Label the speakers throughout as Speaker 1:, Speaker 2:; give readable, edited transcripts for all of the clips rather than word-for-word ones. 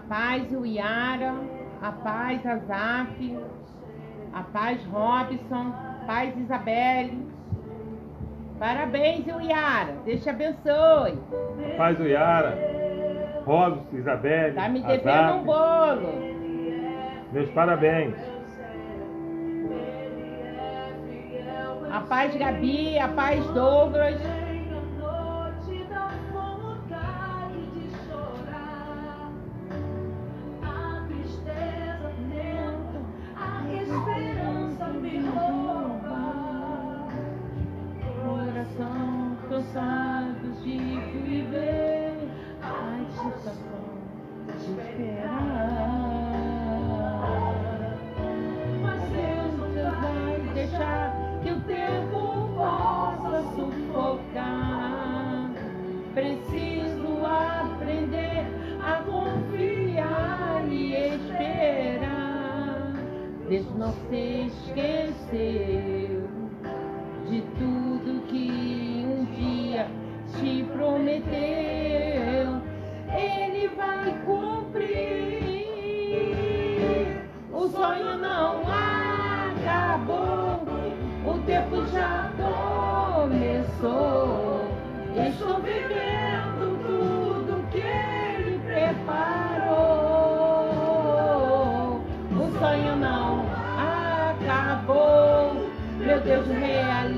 Speaker 1: paz Yara, a paz Azaf, a paz Robson, paz Isabelle. Parabéns, Yara. Deus te abençoe.
Speaker 2: A paz Yara, Robson, Isabelle,
Speaker 1: Tá me devendo
Speaker 2: Azaf.
Speaker 1: um bolo.
Speaker 2: Meus parabéns.
Speaker 1: A paz Gabi, a paz Douglas. Coração cansados de viver, a sensação de esperar. Mas Deus não vai deixar que o tempo possa sufocar. Preciso aprender a confiar e esperar. Deus não se esqueceu de tudo que um dia te prometeu. Ele vai cumprir. O sonho não acabou, o tempo já começou. Estou vivendo tudo que ele preparou. O sonho não acabou, meu Deus realizará.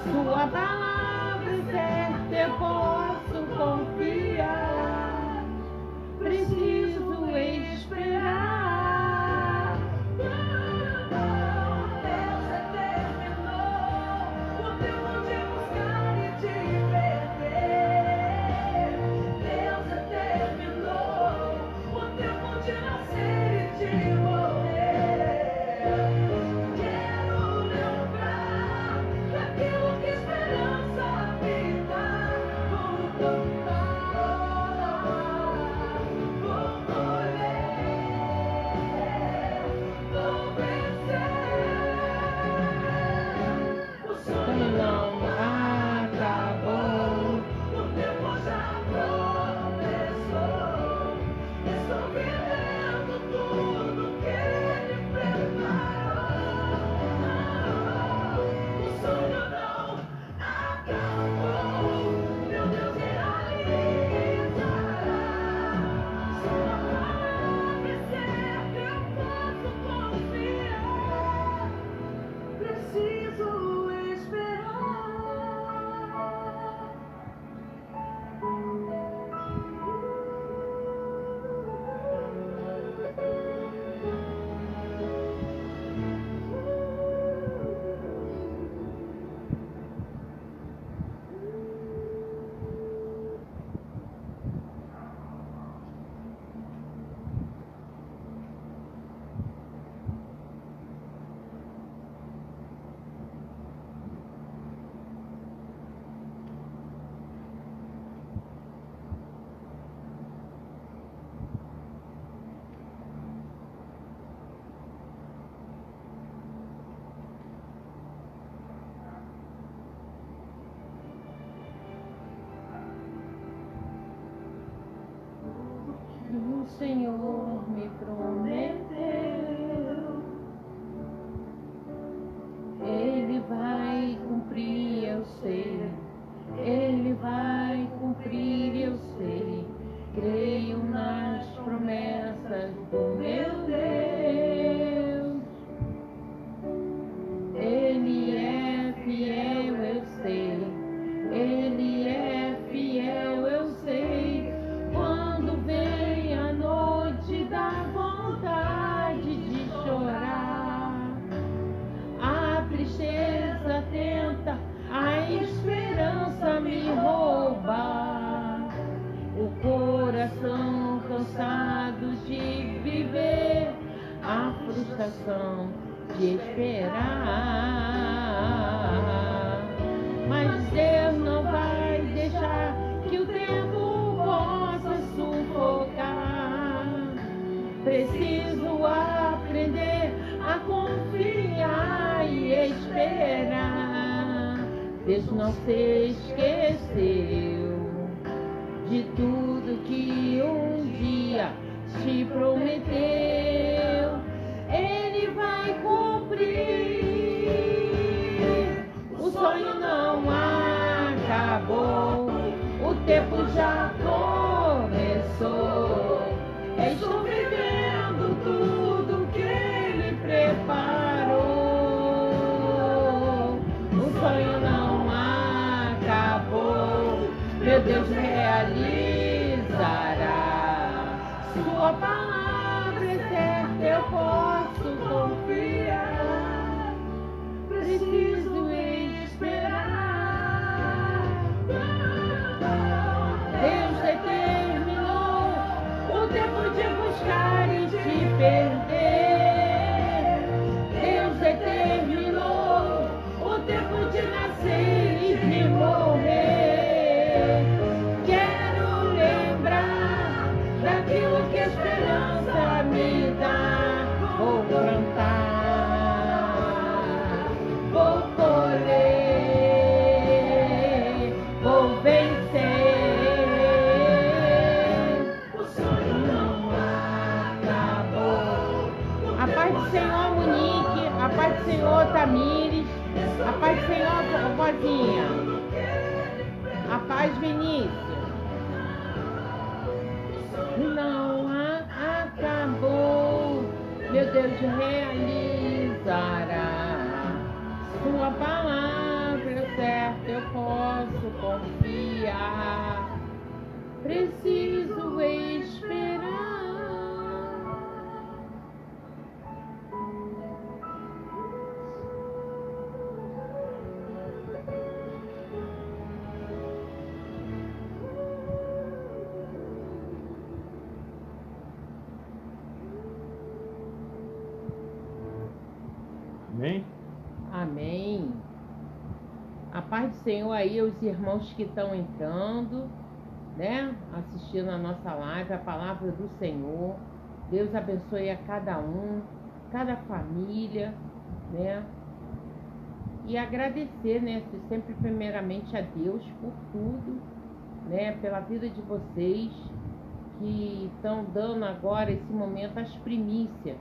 Speaker 1: Sua palavra certa eu posso confiar. Preciso esperar. Deus determinou o tempo de buscar e de perder. Deus determinou o tempo de nascer e de morrer. Quero lembrar daquilo que esperança me dá. Vou cantar, vou colher, vou vencer. O sonho não acabou, o tempo já começou. Estou vivendo tudo que ele preparou. O sonho não acabou, meu Deus realizará. Sua palavra certa eu posso confiar. Preciso esperar. O Senhor me prometeu, Ele vai cumprir, eu sei. Ele vai cumprir, eu sei. Creio nas promessas do meu Deus. Ele é fiel, eu sei. Ele é fiel, eu sei. Quando vem a noite dá vontade de chorar. A tristeza tenta, a esperança me rouba. O coração cansado de viver, a frustração de esperar. Mas Deus não vai deixar que o tempo possa sufocar. Preciso aprender a confiar e esperar. Deus não se esqueceu
Speaker 3: de tudo que um dia te prometeu, Ele vai cumprir. O sonho não acabou, o tempo já começou. Estou vivendo tudo que Ele preparou. O sonho não acabou, meu Deus realizará. Sua palavra é certa, eu posso confiar. Preciso esperar. Deus determinou o tempo de buscar e te perder. Deus determinou o tempo de nascer e de morrer. Quero lembrar daquilo que a esperança me dá. Vou plantar, vou colher, vou vencer. O sonho não acabou. A paz do Senhor, Monique. A paz do Senhor, Tamires. A paz do Senhor, vozinha. A paz, Vinícius. Não acabou, meu Deus realizará. Sua palavra é certa, eu posso confiar. Preciso esperar.
Speaker 2: Amém?
Speaker 3: Amém. A paz do Senhor aí, os irmãos que estão entrando, né? Assistindo a nossa live, a palavra do Senhor. Deus abençoe a cada um, cada família, né? E agradecer, né? Sempre primeiramente a Deus por tudo, né? Pela vida de vocês que estão dando agora, esse momento, as primícias,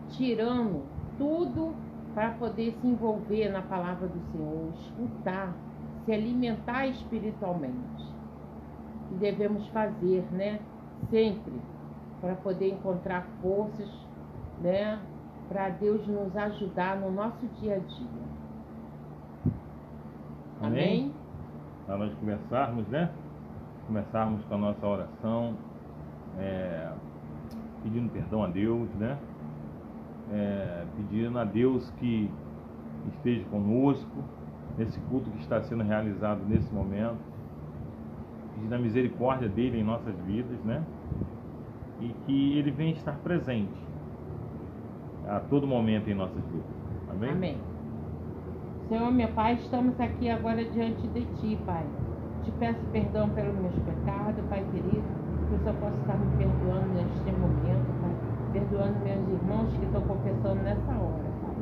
Speaker 3: tirando tudo para poder se envolver na palavra do Senhor, escutar, se alimentar espiritualmente. E devemos fazer, né? Sempre, para poder encontrar forças, né? Para Deus nos ajudar no nosso dia a dia. Amém?
Speaker 2: Para nós começarmos, né? Começarmos com a nossa oração, pedindo perdão a Deus, né? Pedindo a Deus que esteja conosco nesse culto que está sendo realizado nesse momento, pedindo a misericórdia dele em nossas vidas, né? E que ele venha estar presente a todo momento em nossas vidas. Amém?
Speaker 3: Amém. Senhor, meu Pai, estamos aqui agora diante de Ti, Pai. Te peço perdão pelos meus pecados, Pai querido, que o Senhor possa estar me perdoando neste momento, Pai. Perdoando meus irmãos que estão confessando nessa hora, Pai.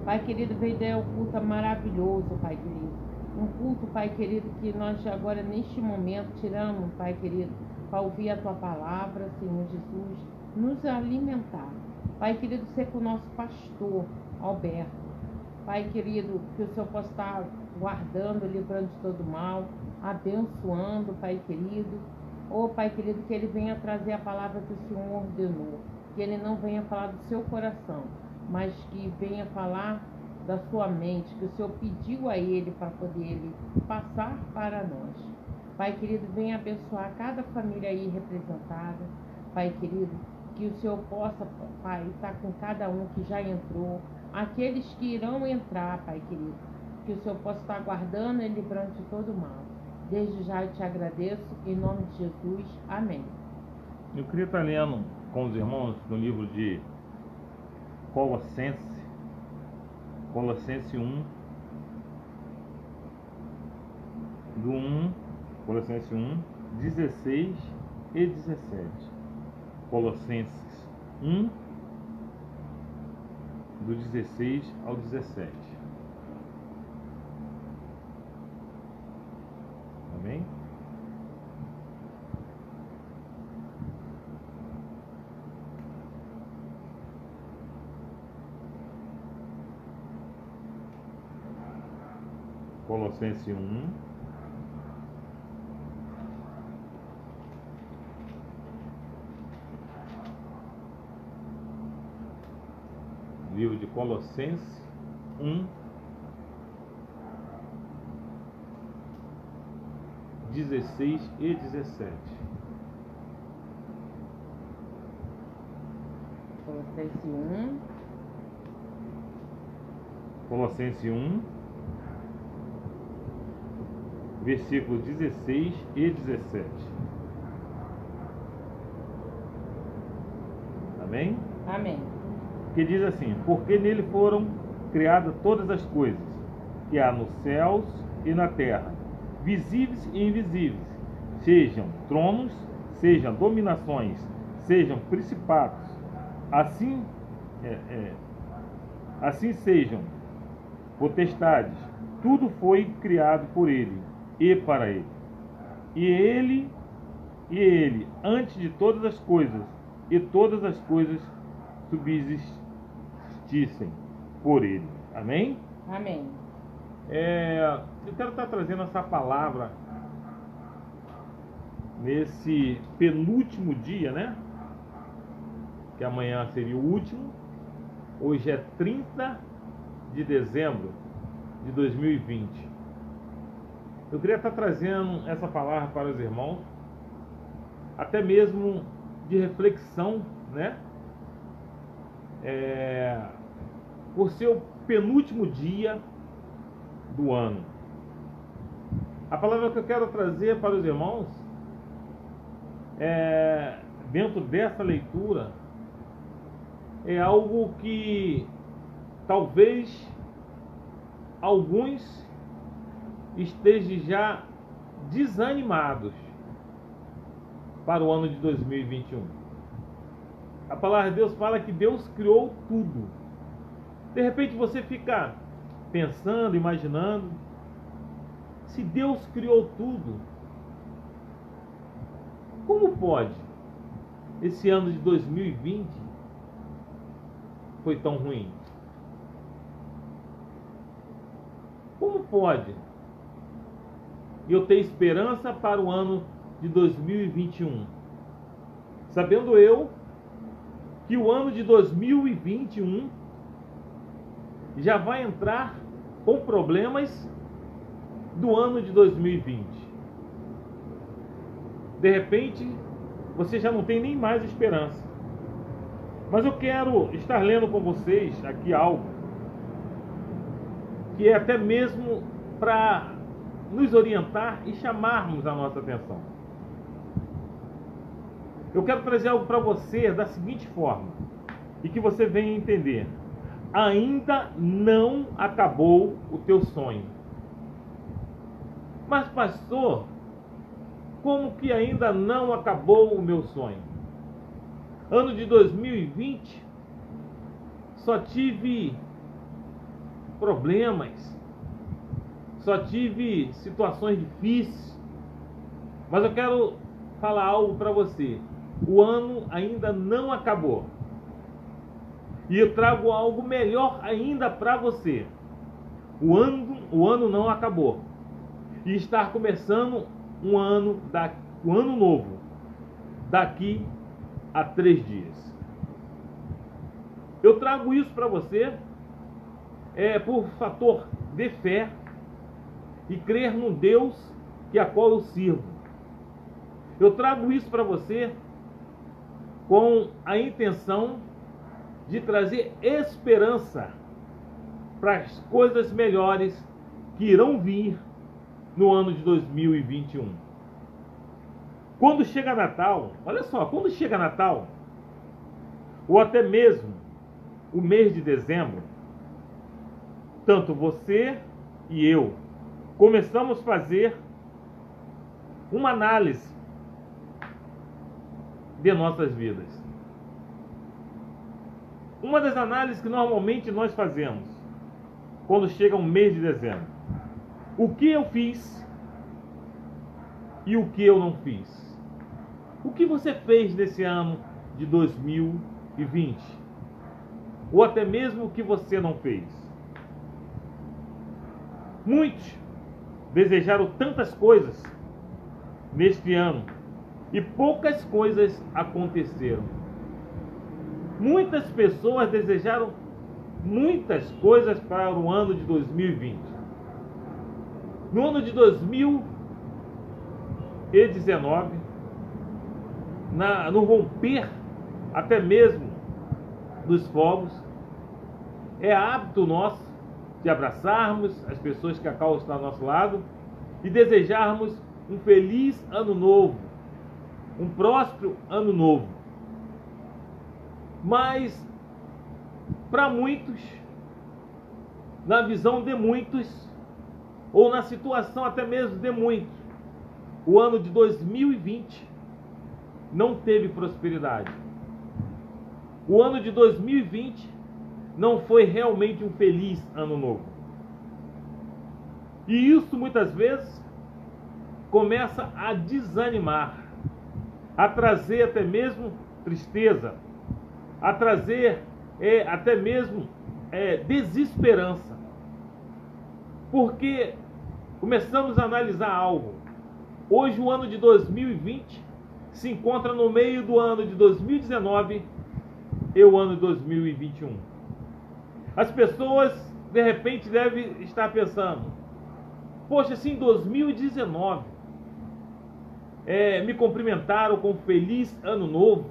Speaker 3: Pai querido, veio dar um culto maravilhoso, Pai querido. Um culto, Pai querido, que nós agora neste momento tiramos, Pai querido, para ouvir a Tua palavra, Senhor Jesus, nos alimentar. Pai querido, ser com o nosso pastor, Alberto. Pai querido, que o Senhor possa estar guardando, livrando de todo mal, abençoando, Pai querido. Ô Pai querido, que Ele venha trazer a palavra que o Senhor ordenou. Que Ele não venha falar do seu coração, mas que venha falar da sua mente, que o Senhor pediu a Ele para poder Ele passar para nós. Pai querido, venha abençoar cada família aí representada. Pai querido, que o Senhor possa, Pai, estar com cada um que já entrou, aqueles que irão entrar, Pai querido, que o Senhor possa estar guardando e livrando de todo mal. Desde já eu te agradeço, em nome de Jesus, amém.
Speaker 2: Eu queria estar lendo com os irmãos no livro de Colossenses 1, Colossenses 1, 16 e 17. Colossenses 1, do 16 ao 17. Amém? Colossenses 1. Livro de Colossenses 1, 16 e 17.
Speaker 3: Colossenses 1,
Speaker 2: Colossenses 1, versículos 16 e 17. Amém?
Speaker 3: amém.
Speaker 2: Que diz assim: porque nele foram criadas todas as coisas que há nos céus e na terra, visíveis e invisíveis, sejam tronos, sejam dominações, sejam principados, assim sejam potestades, tudo foi criado por ele e para ele. E ele, antes de todas as coisas, e todas as coisas subsistissem por ele. Amém?
Speaker 3: Amém.
Speaker 2: Eu quero estar trazendo essa palavra nesse penúltimo dia, né? Que amanhã seria o último. Hoje é 30 de dezembro de 2020. Eu queria estar trazendo essa palavra para os irmãos, até mesmo de reflexão, né? Por ser o penúltimo dia do ano. A palavra que eu quero trazer para os irmãos dentro dessa leitura, é algo que talvez alguns estejam já desanimados para o ano de 2021. A palavra de Deus fala que Deus criou tudo. De repente você fica pensando, imaginando, se Deus criou tudo, como pode esse ano de 2020 foi tão ruim? Como pode eu ter esperança para o ano de 2021, sabendo eu que o ano de 2021 já vai entrar com problemas do ano de 2020? De repente, você já não tem nem mais esperança. Mas eu quero estar lendo com vocês aqui algo que é até mesmo para nos orientar e chamarmos a nossa atenção. Eu quero trazer algo para você da seguinte forma, e que você venha entender: ainda não acabou o teu sonho. Mas pastor, como que ainda não acabou o meu sonho? Ano de 2020 só tive problemas, só tive situações difíceis. Mas eu quero falar algo para você: o ano ainda não acabou. E eu trago algo melhor ainda para você. O ano não acabou. E está começando um ano novo, daqui a 3 dias. Eu trago isso para você por fator de fé e crer no Deus a qual eu sirvo. Eu trago isso para você com a intenção de trazer esperança para as coisas melhores que irão vir no ano de 2021. Quando chega Natal, olha só, quando chega Natal, ou até mesmo o mês de dezembro, tanto você e eu começamos a fazer uma análise de nossas vidas. Uma das análises que normalmente nós fazemos quando chega o mês de dezembro: o que eu fiz e o que eu não fiz. O que você fez nesse ano de 2020? Ou até mesmo o que você não fez. Muitos desejaram tantas coisas neste ano e poucas coisas aconteceram. Muitas pessoas desejaram muitas coisas para o ano de 2020. No ano de 2019, no romper até mesmo dos fogos, é hábito nosso de abraçarmos as pessoas que acabam estar ao nosso lado e desejarmos um feliz ano novo, um próspero ano novo. Mas, para muitos, na visão de muitos, ou na situação até mesmo de muitos, o ano de 2020 não teve prosperidade. O ano de 2020 não foi realmente um feliz ano novo. E isso muitas vezes começa a desanimar, a trazer até mesmo tristeza, a trazer até mesmo desesperança. Porque começamos a analisar algo. Hoje o ano de 2020 se encontra no meio do ano de 2019 e o ano de 2021. As pessoas de repente devem estar pensando: poxa, se em 2019 me cumprimentaram com um feliz ano novo,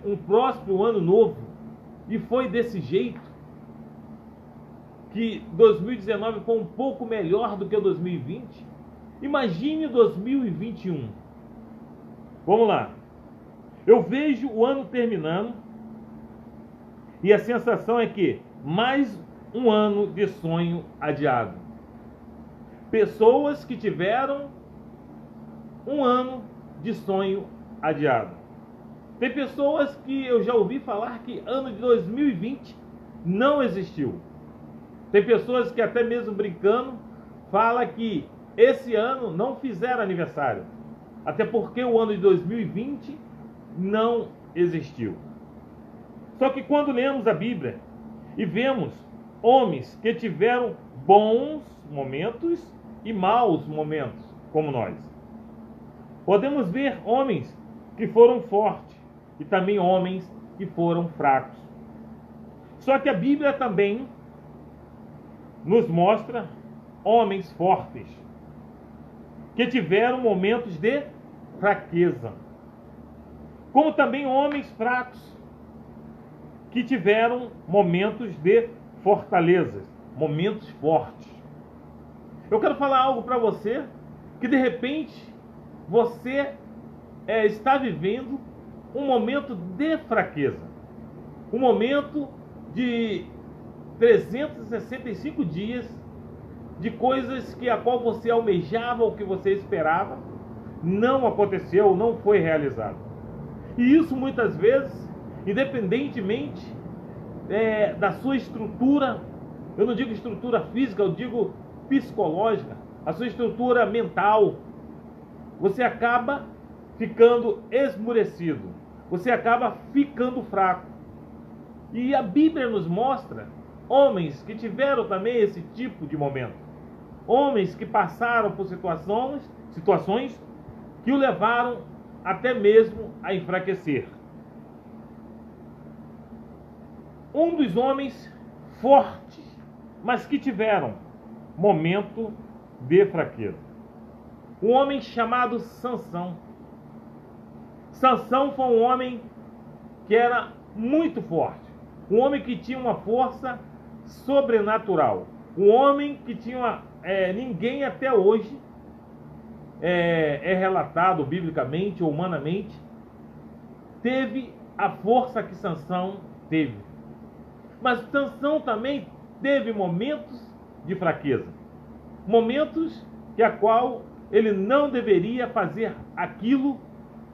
Speaker 2: um próspero ano novo, e foi desse jeito, que 2019 foi um pouco melhor do que 2020, imagine 2021. Vamos lá. Eu vejo o ano terminando e a sensação é que mais um ano de sonho adiado. Pessoas que tiveram um ano de sonho adiado. Tem pessoas que eu já ouvi falar que ano de 2020 não existiu. Tem pessoas que até mesmo brincando fala que esse ano não fizeram aniversário, até porque o ano de 2020 não existiu. Só que quando lemos a Bíblia e vemos homens que tiveram bons momentos e maus momentos, como nós, podemos ver homens que foram fortes e também homens que foram fracos. Só que a Bíblia também nos mostra homens fortes que tiveram momentos de fraqueza, como também homens fracos que tiveram momentos de fortaleza, momentos fortes. Eu quero falar algo para você que de repente você está vivendo um momento de fraqueza, um momento de 365 dias de coisas que a qual você almejava ou que você esperava não aconteceu, não foi realizado. E isso muitas vezes, independentemente da sua estrutura, eu não digo estrutura física, eu digo psicológica, a sua estrutura mental, você acaba ficando esmurecido, você acaba ficando fraco. E a Bíblia nos mostra homens que tiveram também esse tipo de momento, homens que passaram por situações que o levaram até mesmo a enfraquecer. Um dos homens fortes, mas que tiveram momento de fraqueza, um homem chamado Sansão. Sansão foi um homem que era muito forte, um homem que tinha uma força sobrenatural, um homem que tinha ninguém até hoje é relatado biblicamente ou humanamente teve a força que Sansão teve. Mas Sansão também teve momentos de fraqueza, momentos que a qual ele não deveria fazer aquilo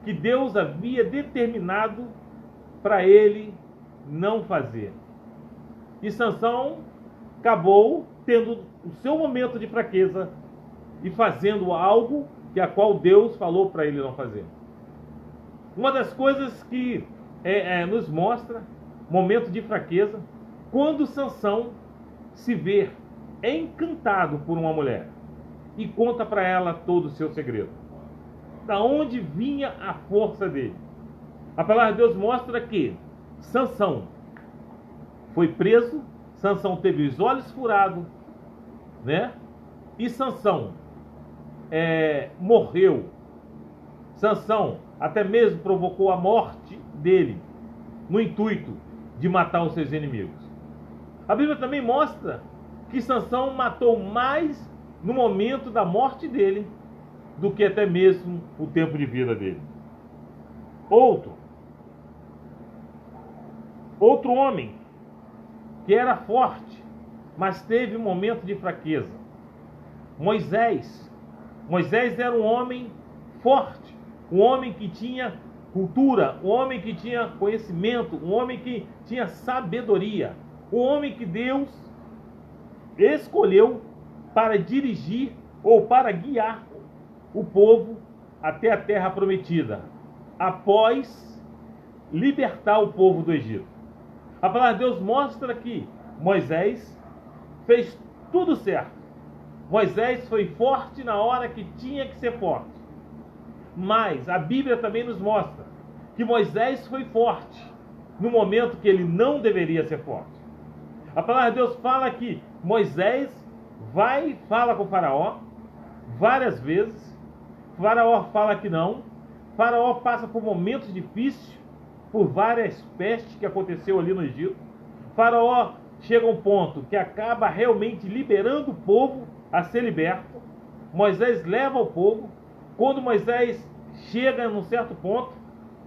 Speaker 2: que Deus havia determinado para ele não fazer. E Sansão acabou tendo o seu momento de fraqueza e fazendo algo que a qual Deus falou para ele não fazer. Uma das coisas que nos mostra momento de fraqueza, quando Sansão se vê encantado por uma mulher e conta para ela todo o seu segredo. Da onde vinha a força dele? A palavra de Deus mostra que Sansão foi preso, Sansão teve os olhos furados, né? E Sansão morreu. Sansão até mesmo provocou a morte dele, no intuito de matar os seus inimigos. A Bíblia também mostra que Sansão matou mais no momento da morte dele do que até mesmo o tempo de vida dele. Outro homem que era forte, mas teve um momento de fraqueza. Moisés era um homem forte, um homem que tinha cultura, um homem que tinha conhecimento, um homem que tinha sabedoria, um homem que Deus escolheu para dirigir ou para guiar o povo até a terra prometida, após libertar o povo do Egito. A palavra de Deus mostra que Moisés fez tudo certo. Moisés foi forte na hora que tinha que ser forte. Mas a Bíblia também nos mostra que Moisés foi forte no momento que ele não deveria ser forte. A palavra de Deus fala que Moisés vai e fala com o faraó várias vezes. O faraó fala que não. O faraó passa por momentos difíceis, por várias pestes que aconteceu ali no Egito. O faraó chega a um ponto que acaba realmente liberando o povo a ser liberto. Moisés leva o povo. Quando Moisés chega num certo ponto,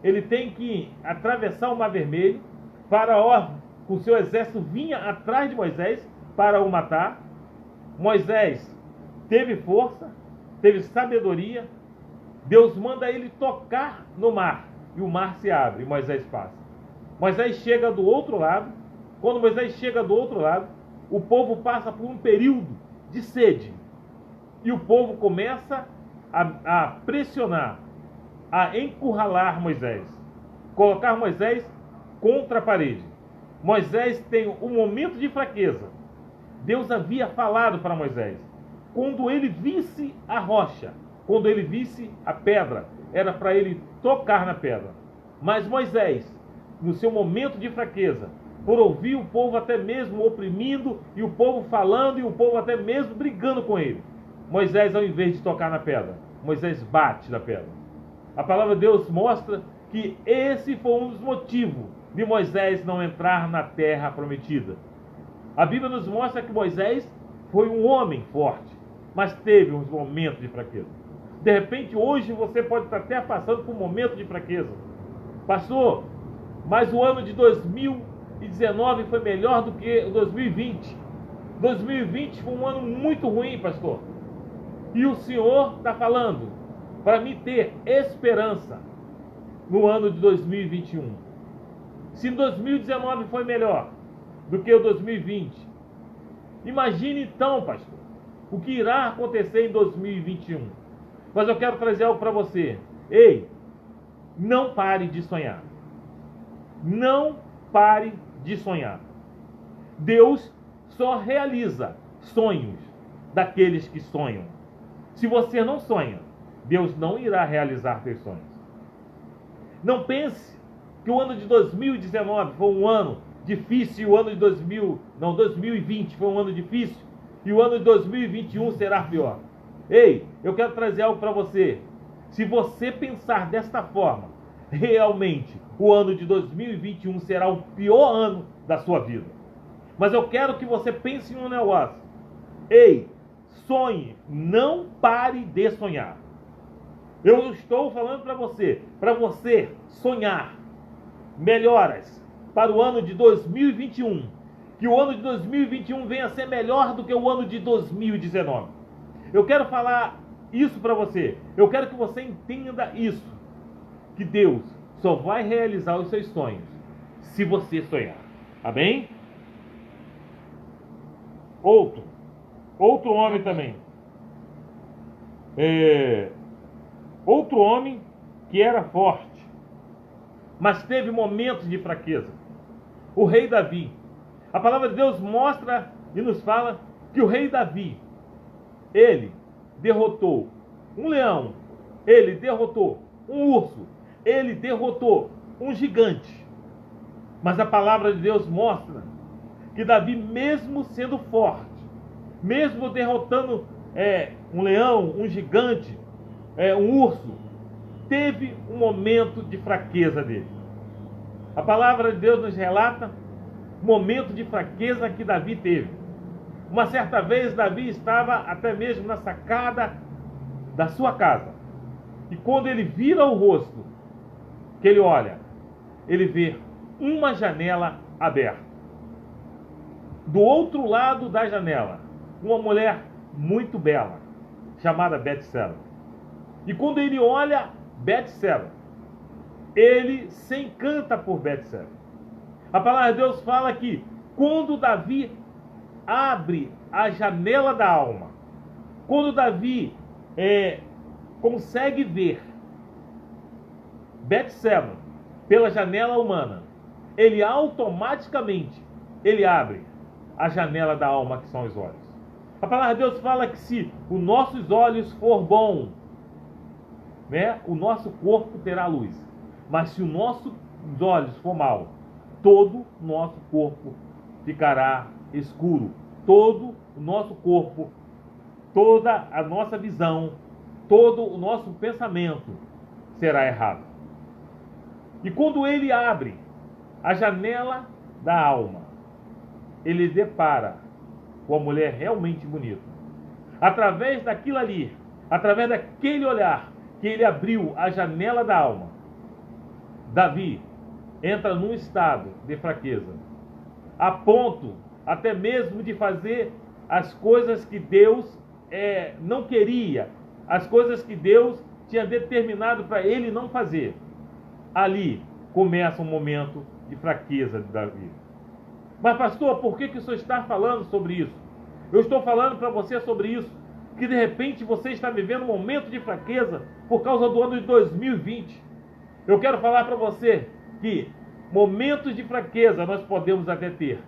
Speaker 2: ele tem que atravessar o Mar Vermelho. O faraó, com seu exército, vinha atrás de Moisés para o matar. Moisés teve força, teve sabedoria. Deus manda ele tocar no mar, e o mar se abre, e Moisés passa. Moisés chega do outro lado. Quando Moisés chega do outro lado, o povo passa por um período de sede. E o povo começa a pressionar, a encurralar Moisés, colocar Moisés contra a parede. Moisés tem um momento de fraqueza. Deus havia falado para Moisés, quando ele visse a rocha, quando ele visse a pedra, era para ele tocar na pedra. Mas Moisés, no seu momento de fraqueza, por ouvir o povo até mesmo oprimindo, e o povo falando, e o povo até mesmo brigando com ele, Moisés, ao invés de tocar na pedra, Moisés bate na pedra. A palavra de Deus mostra que esse foi um dos motivos de Moisés não entrar na terra prometida. A Bíblia nos mostra que Moisés foi um homem forte, mas teve uns momentos de fraqueza. De repente, hoje você pode estar até passando por um momento de fraqueza. Pastor, mas o ano de 2019 foi melhor do que o 2020. 2020 foi um ano muito ruim, pastor. E o Senhor está falando para me ter esperança no ano de 2021. Se 2019 foi melhor do que o 2020, imagine então, pastor, o que irá acontecer em 2021. Mas eu quero trazer algo para você. Ei, não pare de sonhar. Não pare de sonhar. Deus só realiza sonhos daqueles que sonham. Se você não sonha, Deus não irá realizar seus sonhos. Não pense que o ano de 2019 foi um ano difícil, e o ano de 2020 foi um ano difícil, e o ano de 2021 será pior. Ei, eu quero trazer algo para você. Se você pensar desta forma, realmente o ano de 2021 será o pior ano da sua vida. Mas eu quero que você pense em um negócio. Ei, sonhe, não pare de sonhar. Eu estou falando para você sonhar melhoras para o ano de 2021. Que o ano de 2021 venha a ser melhor do que o ano de 2019. Eu quero falar isso para você. Eu quero que você entenda isso. Que Deus só vai realizar os seus sonhos se você sonhar. Amém? Outro homem também. Outro homem que era forte, mas teve momentos de fraqueza. O rei Davi. A palavra de Deus mostra e nos fala que o rei Davi, ele derrotou um leão, ele derrotou um urso, ele derrotou um gigante. Mas a palavra de Deus mostra que Davi, mesmo sendo forte, mesmo derrotando um leão, um gigante, um urso, teve um momento de fraqueza dele. A palavra de Deus nos relata o momento de fraqueza que Davi teve. Uma certa vez, Davi estava até mesmo na sacada da sua casa. E quando ele vira o rosto, que ele olha, ele vê uma janela aberta. Do outro lado da janela, uma mulher muito bela, chamada Betseba. E quando ele olha Betseba, ele se encanta por Betseba. A palavra de Deus fala que quando Davi abre a janela da alma, quando Davi consegue ver Betseba pela janela humana, ele automaticamente abre a janela da alma, que são os olhos. A palavra de Deus fala que se os nossos olhos for bom, né, o nosso corpo terá luz. Mas se os nossos olhos for mal, todo o nosso corpo ficará escuro. Todo o nosso corpo, toda a nossa visão, todo o nosso pensamento será errado. E quando ele abre a janela da alma, ele depara com a mulher realmente bonita. Através daquilo ali, através daquele olhar que ele abriu a janela da alma, Davi entra num estado de fraqueza, a ponto até mesmo de fazer as coisas que Deus não queria, as coisas que Deus tinha determinado para ele não fazer. Ali começa um momento de fraqueza de Davi. Mas pastor, por que o senhor está falando sobre isso? Eu estou falando para você sobre isso, que de repente você está vivendo um momento de fraqueza por causa do ano de 2020. Eu quero falar para você que momentos de fraqueza nós podemos até ter,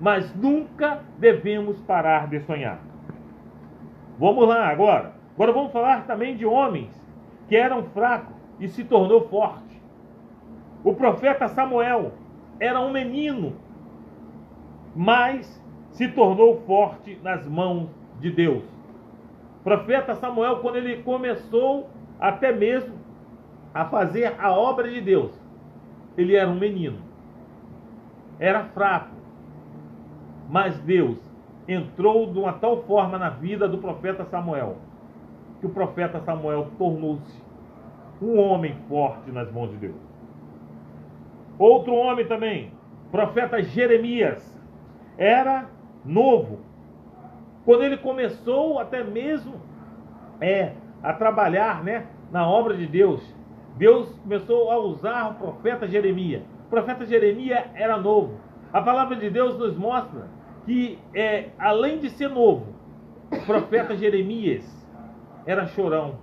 Speaker 2: mas nunca devemos parar de sonhar. Vamos lá agora. Agora vamos falar também de homens que eram fracos e se tornou forte. O profeta Samuel era um menino, mas se tornou forte nas mãos de Deus. O profeta Samuel, quando ele começou até mesmo a fazer a obra de Deus, ele era um menino, era fraco, mas Deus entrou de uma tal forma na vida do profeta Samuel, que o profeta Samuel tornou-se um homem forte nas mãos de Deus. Outro homem também, profeta Jeremias, era novo. Quando ele começou até mesmo a trabalhar, né, na obra de Deus, Deus começou a usar o profeta Jeremias. O profeta Jeremias era novo. A palavra de Deus nos mostra que, além de ser novo, o profeta Jeremias era chorão.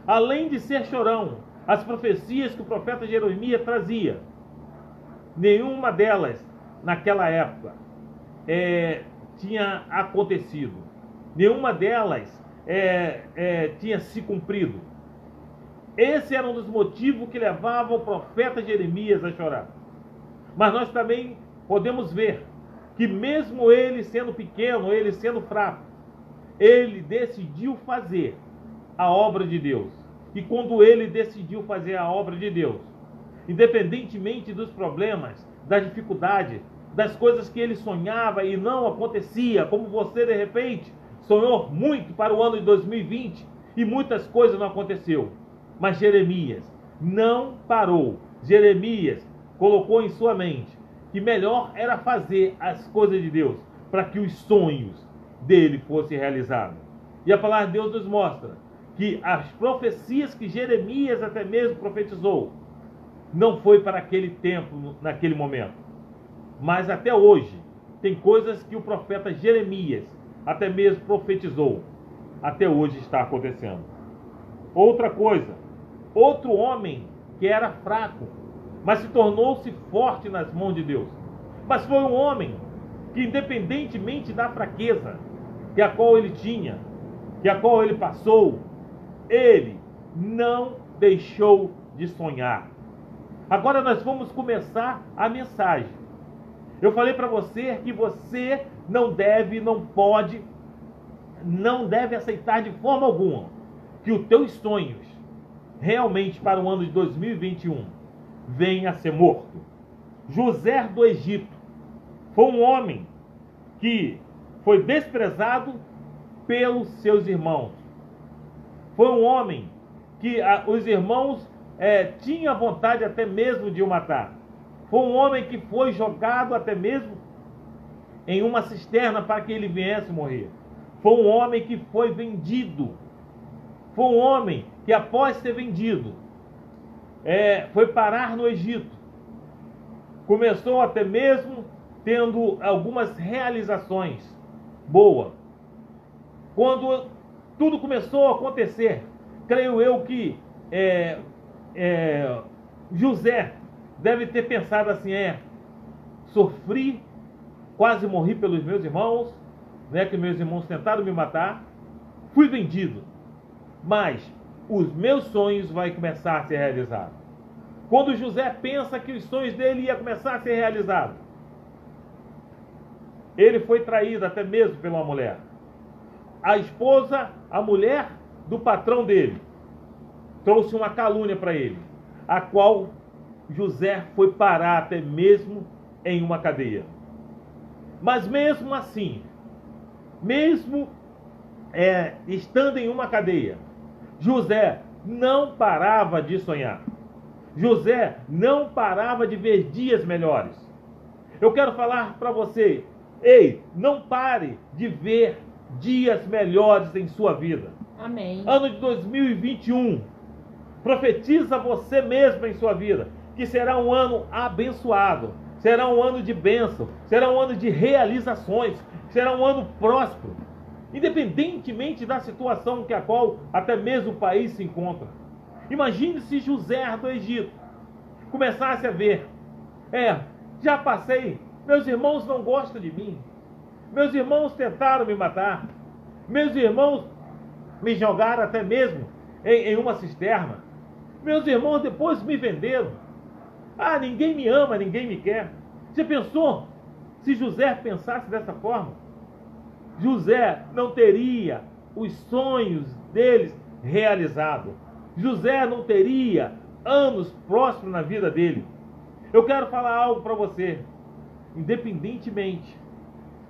Speaker 2: Além de ser chorão, as profecias que o profeta Jeremias trazia, nenhuma delas, naquela época, tinha acontecido. Nenhuma delas tinha se cumprido. Esse era um dos motivos que levava o profeta Jeremias a chorar. Mas nós também podemos ver que mesmo ele sendo pequeno, ele sendo fraco, ele decidiu fazer a obra de Deus. E quando ele decidiu fazer a obra de Deus, independentemente dos problemas, das dificuldades, das coisas que ele sonhava e não acontecia, como você de repente sonhou muito para o ano de 2020 e muitas coisas não aconteceu. Mas Jeremias não parou. Jeremias colocou em sua mente que melhor era fazer as coisas de Deus para que os sonhos dele fossem realizados. E a palavra de Deus nos mostra que as profecias que Jeremias até mesmo profetizou não foi para aquele tempo, naquele momento. Mas até hoje tem coisas que o profeta Jeremias até mesmo profetizou. Até hoje está acontecendo. Outra coisa, outro homem que era fraco, mas se tornou-se forte nas mãos de Deus. Mas foi um homem que independentemente da fraqueza que a qual ele tinha, que a qual ele passou, ele não deixou de sonhar. Agora nós vamos começar a mensagem. Eu falei para você que você não deve, não pode, não deve aceitar de forma alguma que os teus sonhos realmente para o ano de 2021 venha a ser morto. José do Egito foi um homem que foi desprezado pelos seus irmãos. Foi um homem que os irmãos tinham vontade até mesmo de o matar. Foi um homem que foi jogado até mesmo em uma cisterna para que ele viesse morrer. Foi um homem que foi vendido. Foi um homem que após ser vendido, foi parar no Egito. Começou até mesmo tendo algumas realizações boas. Quando tudo começou a acontecer, creio eu que José deve ter pensado assim, sofri, quase morri pelos meus irmãos, que meus irmãos tentaram me matar, fui vendido, mas os meus sonhos vão começar a ser realizados. Quando José pensa que os sonhos dele iam começar a ser realizados, ele foi traído até mesmo pela mulher. A esposa, a mulher do patrão dele, trouxe uma calúnia para ele, a qual José foi parar até mesmo em uma cadeia. Mas mesmo assim, mesmo estando em uma cadeia, José não parava de sonhar. José não parava de ver dias melhores. Eu quero falar para você, não pare de ver dias melhores em sua vida.
Speaker 3: Amém.
Speaker 2: Ano de 2021, profetiza você mesmo em sua vida, que será um ano abençoado, será um ano de bênção, será um ano de realizações, será um ano próspero, independentemente da situação que a qual até mesmo o país se encontra. Imagine se José do Egito começasse a ver, já passei, meus irmãos não gostam de mim, meus irmãos tentaram me matar, meus irmãos me jogaram até mesmo em uma cisterna, meus irmãos depois me venderam, ninguém me ama, ninguém me quer. Você pensou se José pensasse dessa forma? José não teria os sonhos deles realizados. José não teria anos prósperos na vida dele. Eu quero falar algo para você. Independentemente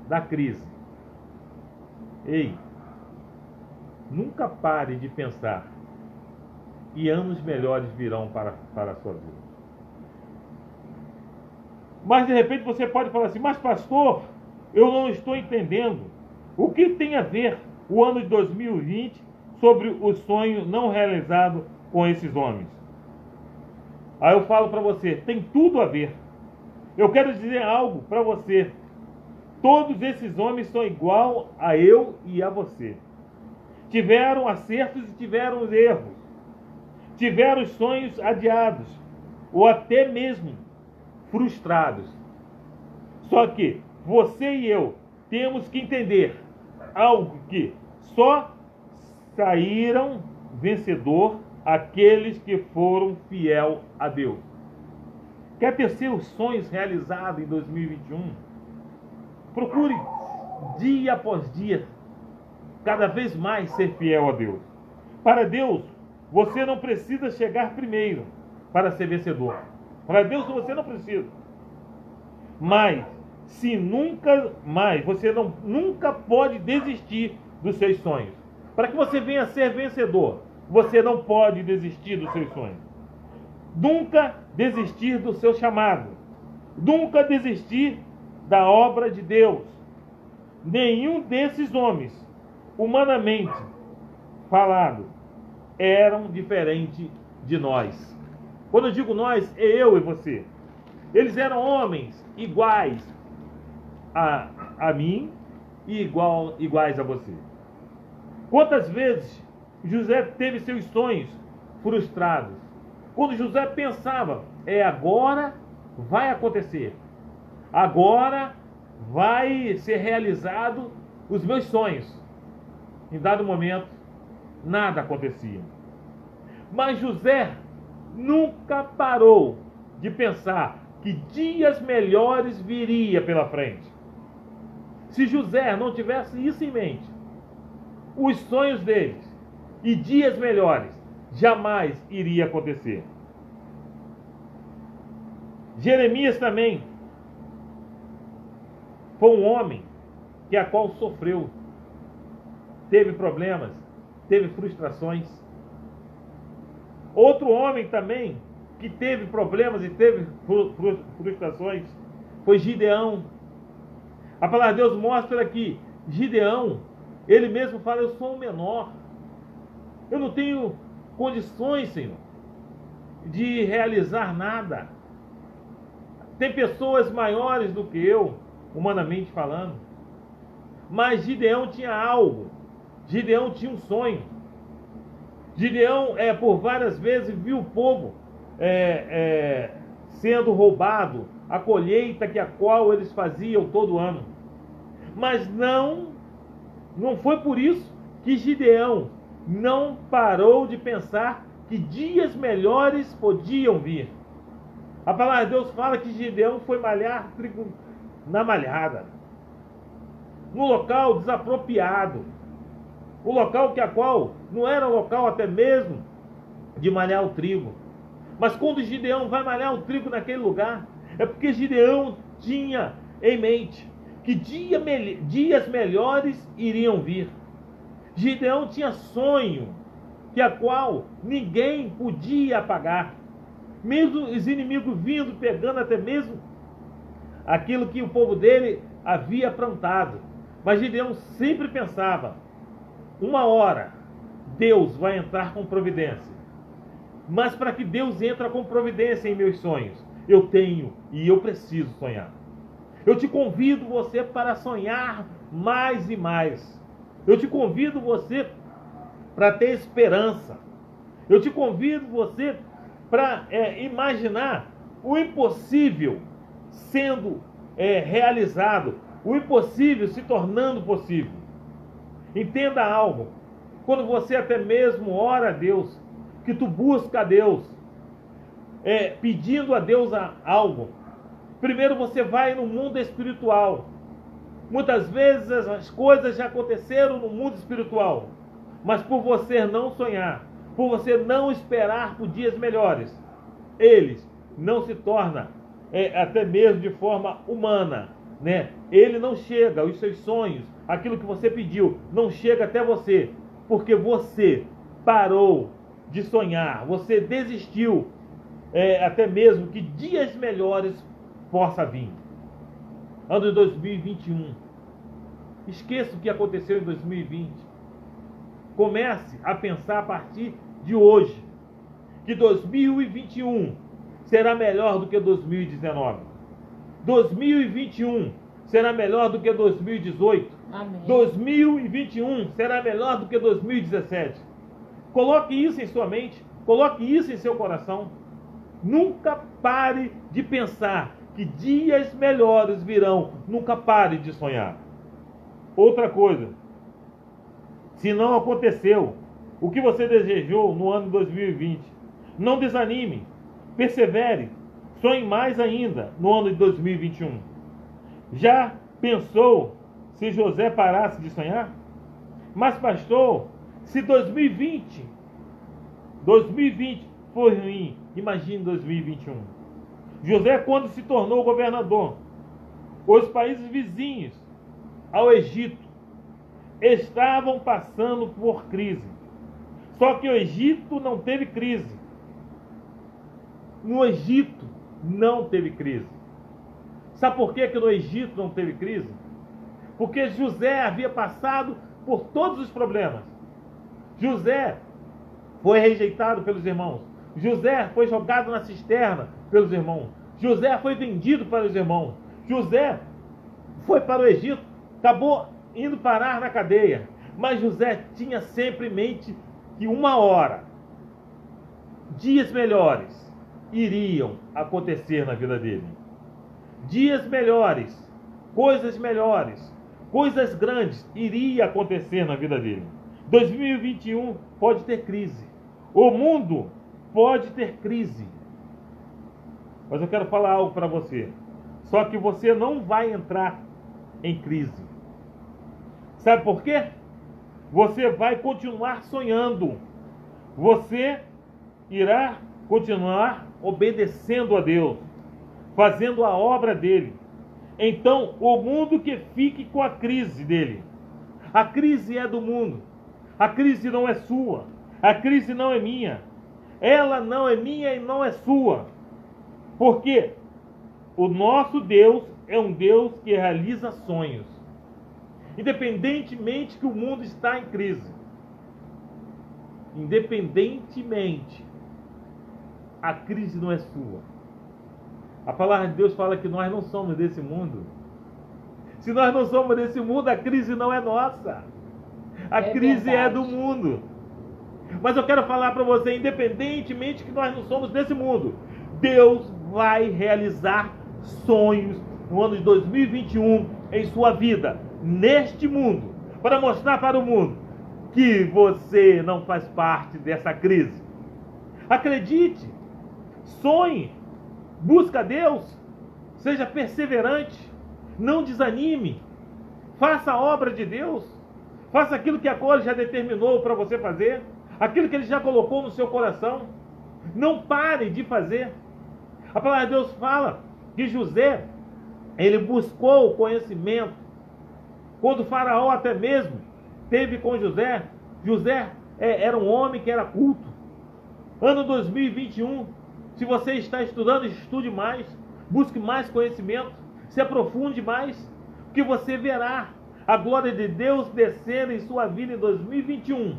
Speaker 2: da crise, nunca pare de pensar que anos melhores virão para a sua vida. Mas de repente você pode falar assim, mas pastor, eu não estou entendendo. O que tem a ver o ano de 2020 sobre o sonho não realizado com esses homens? Aí eu falo para você, tem tudo a ver. Eu quero dizer algo para você. Todos esses homens são igual a eu e a você. Tiveram acertos e tiveram erros. Tiveram sonhos adiados, ou até mesmo frustrados. Só que você e eu temos que entender algo, que só saíram vencedor aqueles que foram fiel a Deus. Quer ter seus sonhos realizados em 2021? Procure dia após dia cada vez mais ser fiel a Deus. Para Deus, você não precisa chegar primeiro para ser vencedor. Para Deus você não precisa. Mas se nunca mais, você nunca pode desistir dos seus sonhos. Para que você venha a ser vencedor, você não pode desistir dos seus sonhos. Nunca desistir do seu chamado. Nunca desistir da obra de Deus. Nenhum desses homens, humanamente falado, eram diferentes de nós. Quando eu digo nós, é eu e você. Eles eram homens iguais a mim e iguais a você. Quantas vezes José teve seus sonhos frustrados? Quando José pensava, agora vai acontecer. Agora vai ser realizado os meus sonhos. Em dado momento, nada acontecia. Mas José nunca parou de pensar que dias melhores viria pela frente. Se José não tivesse isso em mente, os sonhos deles e dias melhores jamais iria acontecer. Jeremias também foi um homem que a qual sofreu, teve problemas, teve frustrações. Outro homem também que teve problemas e teve frustrações foi Gideão. A palavra de Deus mostra que Gideão, ele mesmo fala: eu sou o menor, eu não tenho condições, Senhor, de realizar nada. Tem pessoas maiores do que eu, humanamente falando. Mas Gideão tinha algo. Gideão tinha um sonho. Gideão, por várias vezes, viu o povo sendo roubado, a colheita a qual eles faziam todo ano. Mas não foi por isso que Gideão não parou de pensar que dias melhores podiam vir. A palavra de Deus fala que Gideão foi malhar trigo na malhada, no local desapropriado, o local a qual não era local até mesmo de malhar o trigo. Mas quando Gideão vai malhar o trigo naquele lugar, é porque Gideão tinha em mente que dias melhores iriam vir. Gideão tinha sonho a qual ninguém podia apagar. Mesmo os inimigos vindo, pegando até mesmo aquilo que o povo dele havia plantado. Mas Gideão sempre pensava: uma hora Deus vai entrar com providência. Mas para que Deus entre com providência em meus sonhos, eu tenho e eu preciso sonhar. Eu te convido você para sonhar mais e mais. Eu te convido você para ter esperança. Eu te convido você para imaginar o impossível sendo realizado, o impossível se tornando possível. Entenda algo: quando você até mesmo ora a Deus, que tu busca a Deus, pedindo a Deus algo, primeiro você vai no mundo espiritual. Muitas vezes as coisas já aconteceram no mundo espiritual, mas por você não sonhar, por você não esperar por dias melhores, eles não se tornam até mesmo de forma humana, né? Ele não chega, os seus sonhos, aquilo que você pediu, não chega até você, porque você parou de sonhar, você desistiu, até mesmo que dias melhores possa vir. Ano de 2021. Esqueça o que aconteceu em 2020. Comece a pensar a partir de hoje que 2021 será melhor do que 2019. 2021 será melhor do que 2018.
Speaker 3: Amém.
Speaker 2: 2021 será melhor do que 2017. Coloque isso em sua mente, coloque isso em seu coração. Nunca pare de pensar que dias melhores virão. Nunca pare de sonhar. Outra coisa: se não aconteceu o que você desejou no ano de 2020, não desanime, persevere, sonhe mais ainda no ano de 2021. Já pensou se José parasse de sonhar? Mas pastor, se 2020 foi ruim, imagine 2021. José, quando se tornou governador, os países vizinhos ao Egito estavam passando por crise. Só que o Egito não teve crise. No Egito não teve crise. Sabe por que no Egito não teve crise? Porque José havia passado por todos os problemas. José foi rejeitado pelos irmãos. José foi jogado na cisterna pelos irmãos. José foi vendido para os irmãos. José foi para o Egito, acabou indo parar na cadeia. Mas José tinha sempre em mente que uma hora, dias melhores iriam acontecer na vida dele. Dias melhores coisas melhores, coisas grandes iria acontecer na vida dele. 2021 pode ter crise. O mundo pode ter crise. Mas eu quero falar algo para você. Só que você não vai entrar em crise. Sabe por quê? Você vai continuar sonhando. Você irá continuar obedecendo a Deus, fazendo a obra dele. Então, o mundo que fique com a crise dele. A crise é do mundo. A crise não é sua. A crise não é minha. Ela não é minha e não é sua. Porque o nosso Deus é um Deus que realiza sonhos. Independentemente que o mundo está em crise. Independentemente, a crise não é sua. A palavra de Deus fala que nós não somos desse mundo. Se nós não somos desse mundo, a crise não é nossa. A crise é do mundo. Mas eu quero falar para você, independentemente que nós não somos desse mundo, Deus vai realizar sonhos no ano de 2021 em sua vida, neste mundo, para mostrar para o mundo que você não faz parte dessa crise. Acredite, sonhe, busca Deus, seja perseverante, não desanime, faça a obra de Deus, faça aquilo que agora já determinou para você fazer, aquilo que Ele já colocou no seu coração. Não pare de fazer. A palavra de Deus fala que José, ele buscou o conhecimento. Quando o faraó até mesmo teve com José, José era um homem que era culto. Ano 2021, se você está estudando, estude mais, busque mais conhecimento, se aprofunde mais, que você verá a glória de Deus descendo em sua vida em 2021.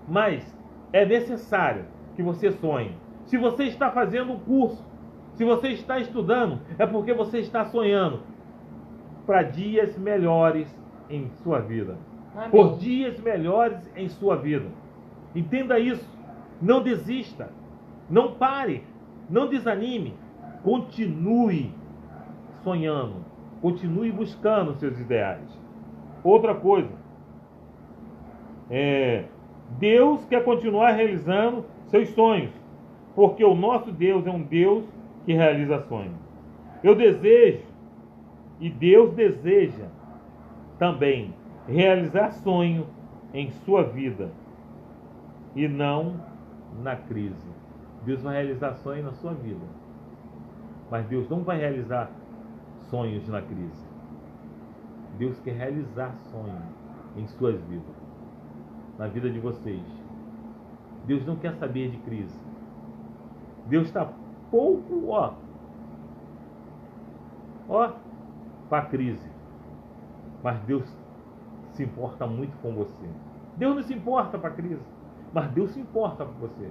Speaker 2: Mas é necessário que você sonhe. Se você está fazendo um curso, se você está estudando, é porque você está sonhando para dias melhores em sua vida.
Speaker 3: Amém.
Speaker 2: Por dias melhores em sua vida. Entenda isso. Não desista. Não pare. Não desanime. Continue sonhando. Continue buscando seus ideais. Outra coisa. Deus quer continuar realizando seus sonhos. Porque o nosso Deus é um Deus que realiza sonhos. Eu desejo, e Deus deseja também, realizar sonho em sua vida e não na crise. Deus vai realizar sonho na sua vida, mas Deus não vai realizar sonhos na crise. Deus quer realizar sonhos em suas vidas, na vida de vocês. Deus não quer saber de crise. Deus está pouco, para a crise. Mas Deus se importa muito com você. Deus não se importa para a crise, mas Deus se importa com você.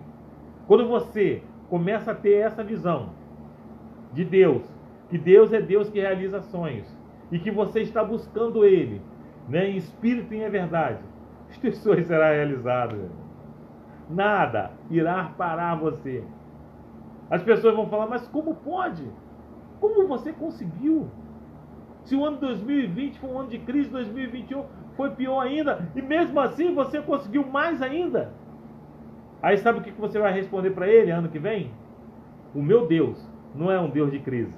Speaker 2: Quando você começa a ter essa visão de Deus, que Deus é Deus que realiza sonhos, e que você está buscando Ele, né, em espírito e em verdade, os teus sonhos serão realizados. Nada irá parar você. As pessoas vão falar, mas como pode? Como você conseguiu? Se o ano 2020 foi um ano de crise, 2021 foi pior ainda, e mesmo assim você conseguiu mais ainda. Aí sabe o que você vai responder para ele ano que vem? O meu Deus não é um Deus de crise.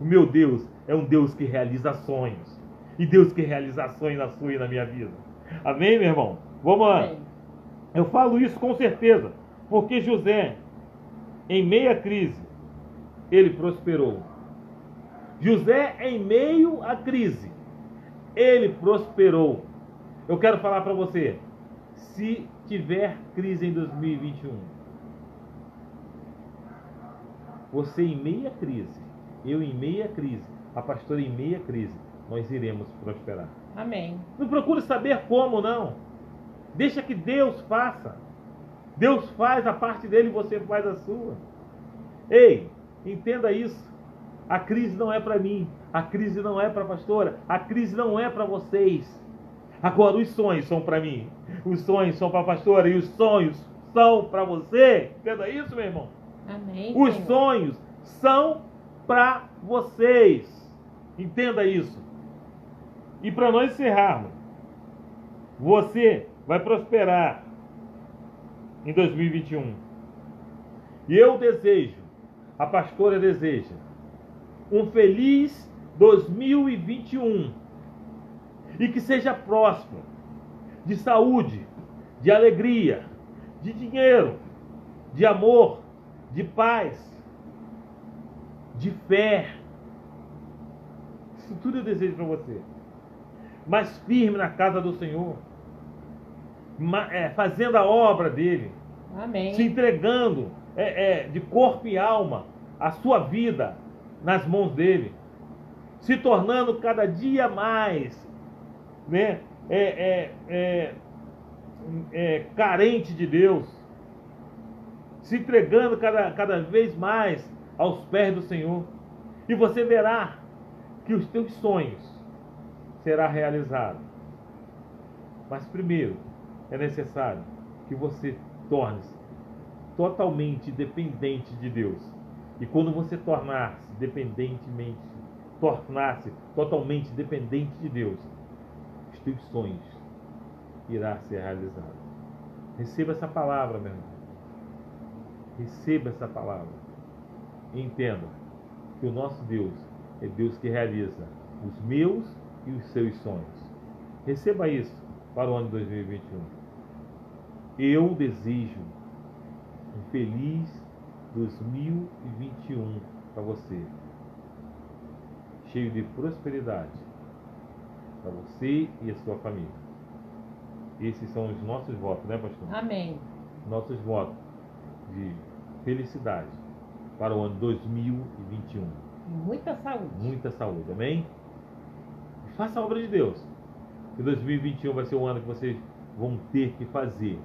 Speaker 2: O meu Deus é um Deus que realiza sonhos. E Deus que realiza sonhos na sua e na minha vida. Amém, meu irmão? Vamos lá.
Speaker 3: Amém.
Speaker 2: Eu falo isso com certeza, porque José, em meio à crise, ele prosperou. José, em meio à crise, ele prosperou. Eu quero falar para você, se tiver crise em 2021, você em meia crise, eu em meia crise, a pastora em meia crise, nós iremos prosperar.
Speaker 3: Amém.
Speaker 2: Não procure saber como, não. Deixa que Deus faça. Deus faz a parte dele e você faz a sua. Ei, entenda isso. A crise não é para mim. A crise não é para a pastora. A crise não é para vocês. Agora, os sonhos são para mim. Os sonhos são para a pastora. E os sonhos são para você. Entenda isso, meu irmão.
Speaker 3: Amém.
Speaker 2: Os
Speaker 3: Senhor.
Speaker 2: sonhos são para vocês. Entenda isso. E para nós encerrarmos, você vai prosperar em 2021. E eu desejo, a pastora deseja, um feliz 2021. E que seja próspero, de saúde, de alegria, de dinheiro, de amor, de paz, de fé. Isso tudo eu desejo para você. Mas firme na casa do Senhor, fazendo a obra dele,
Speaker 3: Amém.
Speaker 2: se entregando de corpo e alma a sua vida nas mãos dele, se tornando cada dia mais, né, carente de Deus, se entregando cada vez mais aos pés do Senhor, e você verá que os teus sonhos serão realizados. Mas primeiro é necessário que você torne-se totalmente dependente de Deus. E quando você tornar-se totalmente dependente de Deus, os teus sonhos irão ser realizados. Receba essa palavra, meu irmão. Receba essa palavra. E entenda que o nosso Deus é Deus que realiza os meus e os seus sonhos. Receba isso para o ano de 2021. Eu desejo um feliz 2021 para você, cheio de prosperidade para você e a sua família. Esses são os nossos votos, né, pastor?
Speaker 3: Amém.
Speaker 2: Nossos votos de felicidade para o ano 2021.
Speaker 3: Muita saúde.
Speaker 2: Muita saúde, amém? E faça a obra de Deus. Que 2021 vai ser o ano que vocês vão ter que fazer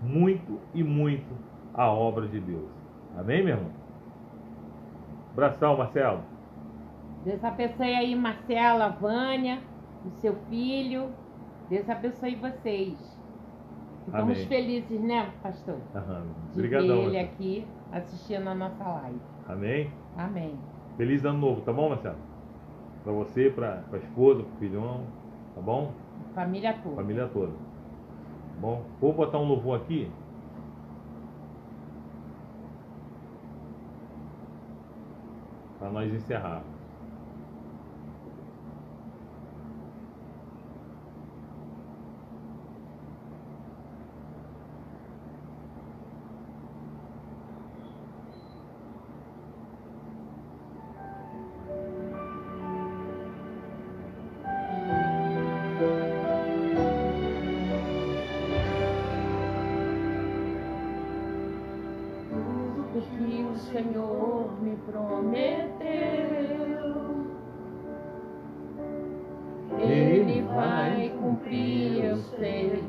Speaker 2: muito e muito a obra de Deus. Amém, meu irmão? Abração, Marcelo.
Speaker 3: Deus abençoe aí, Marcela, Vânia, o seu filho. Deus abençoe vocês. Ficamos
Speaker 2: Amém.
Speaker 3: felizes, né, pastor? De
Speaker 2: Obrigadão.
Speaker 3: ver ele
Speaker 2: Marcelo.
Speaker 3: aqui assistindo a nossa live.
Speaker 2: Amém?
Speaker 3: Amém.
Speaker 2: Feliz ano novo, tá bom, Marcelo? Para você, para a esposa, para o filhão, tá bom?
Speaker 3: Família toda.
Speaker 2: Família toda. Tá bom? Vou botar um louvor aqui. Para nós encerrarmos.
Speaker 3: Tudo que o Senhor me prometeu, Ele vai cumprir, eu sei.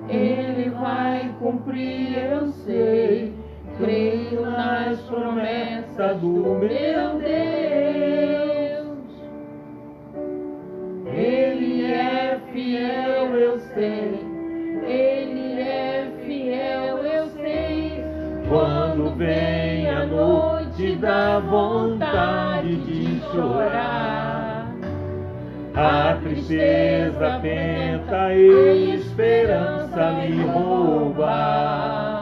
Speaker 3: Ele vai cumprir, eu sei. Creio nas promessas do meu Deus. Ele é fiel, eu sei. Ele é fiel, eu sei. Quando vem a noite dá vontade de chorar, a tristeza tenta e a esperança me rouba.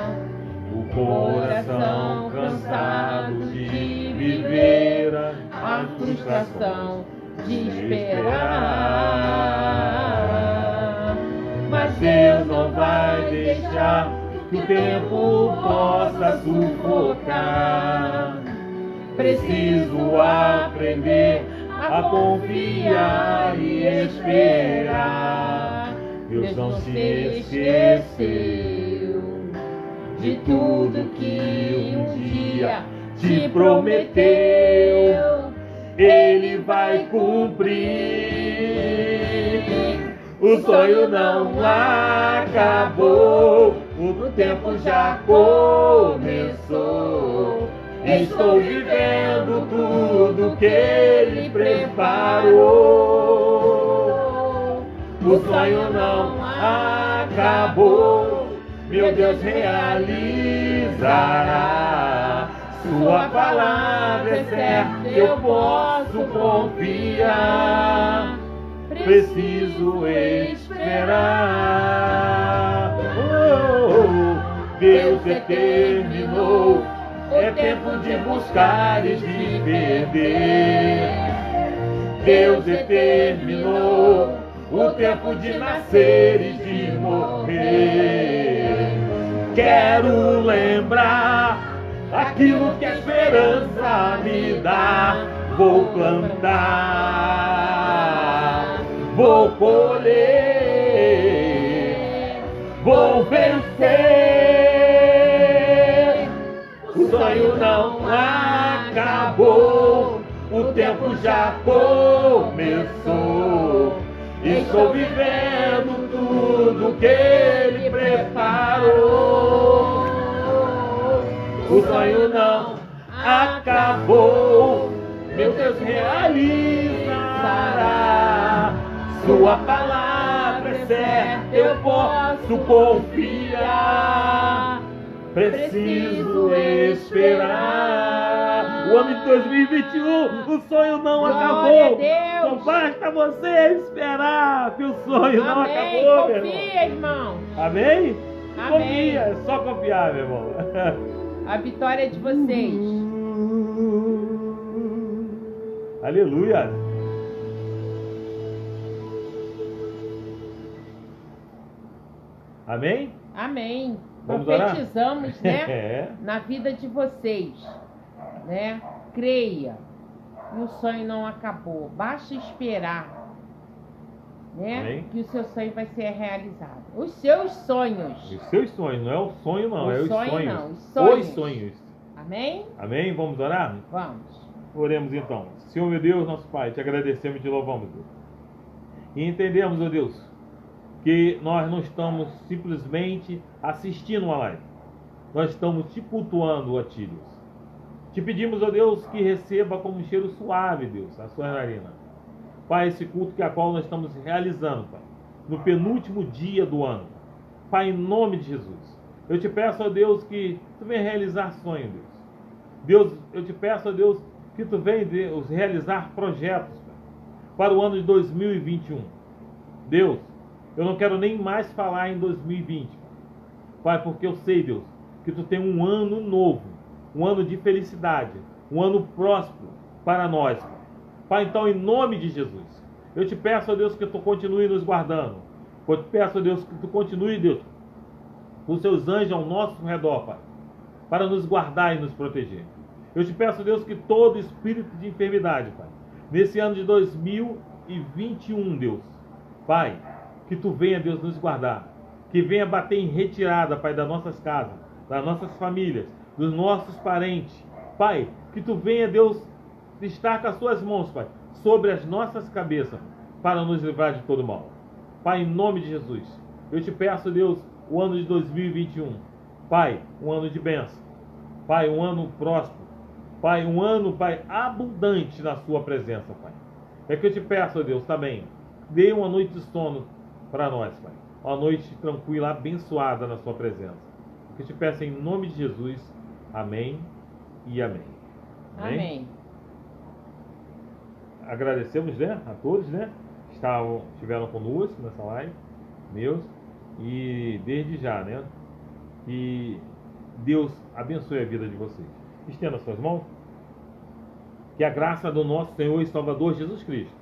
Speaker 3: O coração cansado de viver, a frustração de esperar. Mas Deus não vai deixar que o tempo possa sufocar. Preciso aprender a confiar e esperar. Deus não se esqueceu de tudo que um dia te prometeu. Ele vai cumprir. O sonho não acabou, o tempo já começou. Estou vivendo tudo que Ele preparou. O sonho não acabou, meu Deus realizará. Sua palavra é certa, eu posso confiar.
Speaker 2: preciso esperar. Deus determinou, é tempo de buscares de perder. Deus determinou o tempo de nascer e de morrer. Quero lembrar aquilo que a esperança me dá. Vou plantar, vou colher, vou vencer. O sonho não acabou, o tempo já começou. Estou vivendo tudo que Ele preparou. O sonho não acabou, meu Deus realizará. Sua palavra é certa, eu posso confiar. Preciso esperar. O ano de 2021, o sonho não
Speaker 3: Glória
Speaker 2: acabou.
Speaker 3: a Deus.
Speaker 2: Só basta você esperar, que o sonho não
Speaker 3: Amém.
Speaker 2: acabou, meu irmão.
Speaker 3: Confia, irmão.
Speaker 2: Amém?
Speaker 3: Amém.
Speaker 2: Confia, é só confiar, meu irmão.
Speaker 3: A vitória é de vocês.
Speaker 2: Aleluia. Amém?
Speaker 3: Amém.
Speaker 2: Vamos orar?
Speaker 3: Profetizamos, né?
Speaker 2: É.
Speaker 3: Na vida de vocês, né? Creia. E o sonho não acabou. Basta esperar, né?
Speaker 2: Amém.
Speaker 3: Que o seu sonho vai ser realizado. Os seus sonhos.
Speaker 2: Os seus sonhos, não é o sonho não, é os
Speaker 3: sonho
Speaker 2: sonhos.
Speaker 3: não, os sonhos.
Speaker 2: Os sonhos.
Speaker 3: Amém?
Speaker 2: Amém? Vamos orar?
Speaker 3: Vamos.
Speaker 2: Oremos então. Senhor meu Deus, nosso Pai, te agradecemos e te louvamos, Deus. E entendemos, ó Deus, que nós não estamos simplesmente assistindo uma live. Nós estamos te cultuando a Ti, Deus. Te pedimos, ó Deus, que receba como um cheiro suave, Deus, a sua narina. Pai, esse culto que a qual nós estamos realizando, Pai, no penúltimo dia do ano. Pai, em nome de Jesus, eu te peço, ó Deus, que Tu venha realizar sonho, Deus. Deus, eu te peço, ó Deus, que Tu venha, Deus, realizar projetos, Pai, para o ano de 2021. Deus, eu não quero nem mais falar em 2020, Pai, porque eu sei, Deus, que Tu tem um ano novo, um ano de felicidade, um ano próspero para nós, Pai. Pai, então, em nome de Jesus, eu te peço, ó Deus, que Tu continue nos guardando. Eu te peço, ó Deus, que Tu continue, Deus, com Seus anjos ao nosso redor, Pai, para nos guardar e nos proteger. Eu te peço, Deus, que todo espírito de enfermidade, Pai, nesse ano de 2021, Deus, Pai, que Tu venha, Deus, nos guardar, que venha bater em retirada, Pai, das nossas casas, das nossas famílias, dos nossos parentes. Pai, que Tu venha, Deus, estar com as Suas mãos, Pai, sobre as nossas cabeças, para nos livrar de todo mal. Pai, em nome de Jesus, eu te peço, Deus, o ano de 2021, Pai, um ano de bênção, Pai, um ano próspero, Pai, um ano, Pai, abundante na Sua presença, Pai. É que eu te peço, ó Deus, também, dê uma noite de sono para nós, Pai. Uma noite tranquila, abençoada na Sua presença. É que eu te peço em nome de Jesus. Amém e amém.
Speaker 3: Amém.
Speaker 2: Agradecemos, né, a todos, né, que estiveram conosco nessa live, meus, e desde já, né, que Deus abençoe a vida de vocês. Estenda suas mãos. Que a graça do nosso Senhor e Salvador Jesus Cristo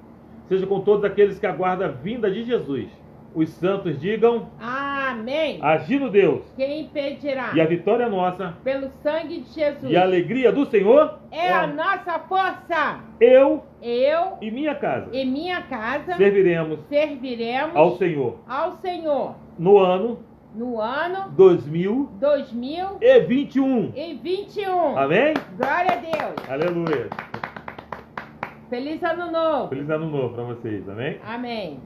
Speaker 2: seja com todos aqueles que aguardam a vinda de Jesus. Os santos digam:
Speaker 3: Amém.
Speaker 2: agindo Deus.
Speaker 3: Quem impedirá?
Speaker 2: E a vitória é nossa.
Speaker 3: Pelo sangue de Jesus.
Speaker 2: E a alegria do Senhor
Speaker 3: É a nossa força.
Speaker 2: eu
Speaker 3: Eu
Speaker 2: e minha casa
Speaker 3: e minha casa
Speaker 2: serviremos
Speaker 3: serviremos
Speaker 2: ao Senhor
Speaker 3: ao Senhor
Speaker 2: no ano
Speaker 3: no ano
Speaker 2: 2021.
Speaker 3: 2021.
Speaker 2: Amém?
Speaker 3: Glória a Deus.
Speaker 2: Aleluia.
Speaker 3: Feliz ano novo.
Speaker 2: Feliz ano novo para vocês. Amém?
Speaker 3: Amém.